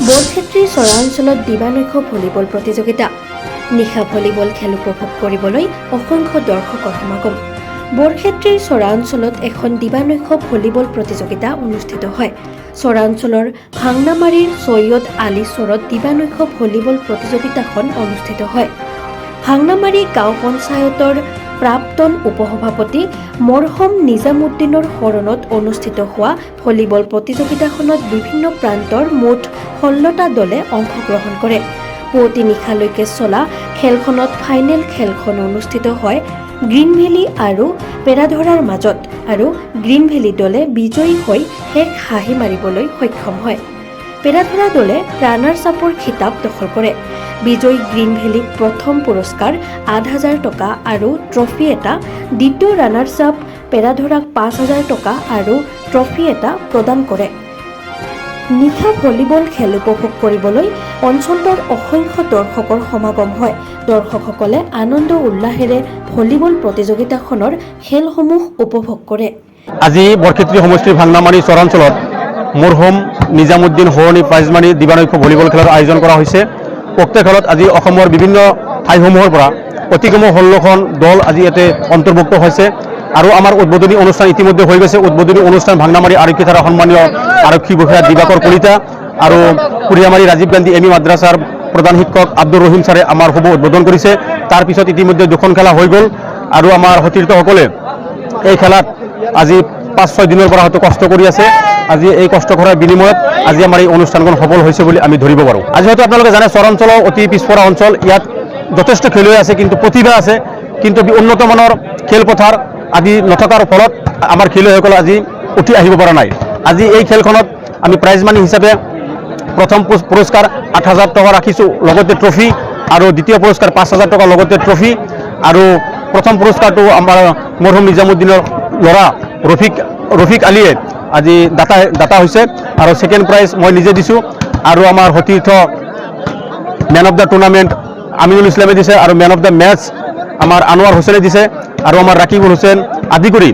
বৰক্ষেত্ৰীৰ চৰাঞ্চলত দিবানৈশ volleyball প্ৰতিযোগিতা। নিশা volleyball খেল উপভোগ কৰিবলৈ অসংখ্য দৰ্শকৰ সমাগম। বৰক্ষেত্ৰীৰ চৰাঞ্চলত এখন দিবানৈশ ভলীবল প্ৰতিযোগিতা অনুষ্ঠিত হয়। চৰাঞ্চলৰ ভাংনামাৰীৰ সৈয়দ আলী চৰত দিবানৈশ ভলীবল প্ৰতিযোগিতাখন অনুষ্ঠিত হয়। ভাংনামাৰী গাঁও পঞ্চায়তৰ প্ৰাক্তন উপসভাপতি মৰহম নিজামুদ্দিনৰ শৰণত অনুষ্ঠিত হোৱা ভলীবল প্ৰতিযোগিতাখনত বিভিন্ন প্ৰান্তৰ মুঠ 16টা দলে অংশগ্ৰহণ কৰে। পুৱতি নিশালৈকে চলা খেলখনত ফাইনেল খেলখন অনুষ্ঠিত হয় গ্ৰীণ ভেলী আৰু পেৰাধৰাৰ মাজত, আৰু গ্ৰীণ ভেলী দলে বিজয়ী হৈ শেষ হাঁহি মাৰিবলৈ সক্ষম হয়। পেৰাধৰা দলে ৰানাৰ্ছ আপৰ খিতাপ দখল কৰে। বিজয়ী গ্ৰীণ ভেলীক প্ৰথম পুৰস্কাৰ 8,000 টকা আৰু ট্ৰফি এটা, দ্বিতীয় ৰানাৰ্ছ আপ পেৰাধৰাক 5,000 টকা আৰু ট্ৰফি এটা প্ৰদান কৰে। নিশা ভলীবল খেল উপভোগ কৰিবলৈ অঞ্চলটোৰ অসংখ্য দৰ্শকৰ সমাগম হয়। দৰ্শকসকলে আনন্দ উল্লাহেৰে ভলীবল প্ৰতিযোগিতাখনৰ খেলসমূহ উপভোগ কৰে। আজি বৰক্ষেত্ৰী সমষ্টিৰ ভাংনামাৰী চৰাঞ্চলত মৰহম নিজামুদ্দিন শৰণী প্ৰাইজমানী দিবানৈশ ভলীবল খেলৰ আয়োজন কৰা হৈছে। উক্ত খেলত আজি অসমৰ বিভিন্ন ঠাইসমূহৰ পৰা অতিকমেও 16খন দল আজি ইয়াতে অন্তৰ্ভুক্ত হৈছে আৰু আমাৰ উদ্বোধনী অনুষ্ঠান ইতিমধ্যে হৈ গৈছে। উদ্বোধনী অনুষ্ঠান ভাংনামাৰী আৰক্ষী থানাৰ সন্মানীয় আৰক্ষী বিষয়া দিবাকৰ কলিতা আৰু কুৰিয়ামাৰী ৰাজীৱ গান্ধী এম ই মাদ্ৰাছাৰ প্ৰধান শিক্ষক আব্দুৰ ৰহিম ছাৰে আমাৰ শুভ উদ্বোধন কৰিছে। তাৰ পিছত ইতিমধ্যে দুখন খেলা হৈ গ'ল আৰু আমাৰ সতীৰ্থসকলে এই খেলাত আজি 5-6 দিনৰ পৰা হয়তো কষ্ট কৰি আছে। আজি এই কষ্ট কৰাৰ বিনিময়ত আজি আমাৰ এই অনুষ্ঠানখন সফল হৈছে বুলি আমি ধৰিব পাৰোঁ। আজি হয়তো আপোনালোকে জানে চৰাঞ্চলৰ অতি পিছপৰা অঞ্চল, ইয়াত যথেষ্ট খেলুৱৈ আছে, কিন্তু প্ৰতিভা আছে, কিন্তু উন্নত মানৰ খেলপথাৰ আদি নথকাৰ ফলত আমাৰ খেলুৱৈসকল আজি উঠি আহিব পৰা নাই। আজি এই খেলখনত আমি প্ৰাইজ মানি হিচাপে প্ৰথম পুৰস্কাৰ 8,000 টকা ৰাখিছোঁ, লগতে ট্ৰফি, আৰু দ্বিতীয় পুৰস্কাৰ 5,000 টকা লগতে ট্ৰফি, আৰু প্ৰথম পুৰস্কাৰটো আমাৰ মৰহম নিজামুদ্দিনৰ ল'ৰা ৰফিক আলীয়ে আজি দাতা হৈছে, আৰু ছেকেণ্ড প্ৰাইজ মই নিজে দিছোঁ, আৰু আমাৰ সতীৰ্থ man of the tournament Aminul ইছলামে দিছে, আৰু মেন অফ দ্য মেটচ আমাৰ আনোৱাৰ হুছেইনে দিছে, আৰু আমাৰ ৰাকিবুল হুছেইন আদি কৰি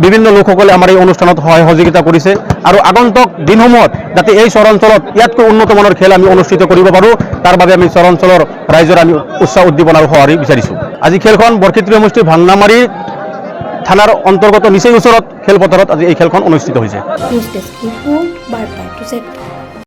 বিভিন্ন লোকসকলে আমাৰ এই অনুষ্ঠানত সহায় সহযোগিতা কৰিছে। আৰু আগন্তুক দিনসমূহত যাতে এই চৰাঞ্চলত ইয়াতকৈ উন্নত মানৰ খেল আমি অনুষ্ঠিত কৰিব পাৰোঁ, তাৰ বাবে আমি চৰাঞ্চলৰ ৰাইজৰ আমি উৎসাহ উদ্দীপনা আৰু সঁহাৰি বিচাৰিছোঁ। আজি খেলখন বৰক্ষেত্ৰী সমষ্টিৰ ভাংনামাৰী থানাৰ অন্তৰ্গত নিচেই ওচৰত খেলপথাৰত আজি এই খেলখন অনুষ্ঠিত হৈছে।